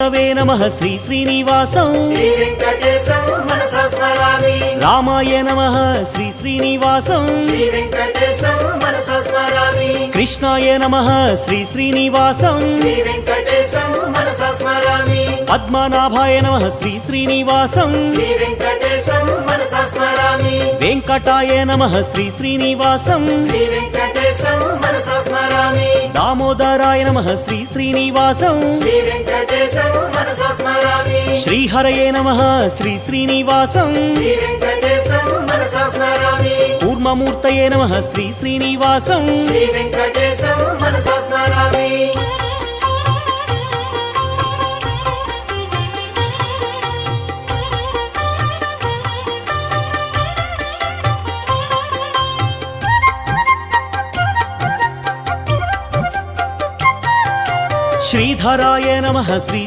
वे नमः श्री श्रीनिवासं श्री वेंकटेशं मनसा स्मरामि। रामाय नमः श्री श्रीनिवासं श्री वेंकटेशं मनसा स्मरामि। कृष्णाय नमः श्री श्रीनिवासं श्री वेंकटेशं मनसा स्मरामि। पद्मनाभाय नमः श्री श्रीनिवासं श्री वेंकटेशं मनसा स्मरामि। वेंकटाय नमः श्री श्रीनिवासं श्री वेंकटेशं मनसा स्मरामि। दामोदराय नमः श्री श्रीनिवासं श्री वेंकटेशं मनसा स्मरामि। श्रीहरये नमः श्री श्रीनिवासं श्री वेंकटेशं मनसा स्मरामि। कूर्ममूर्तये नमः श्री श्रीनिवासं श्री वेंकटेशं मनसा स्मरामि। श्रीधराय नमः श्री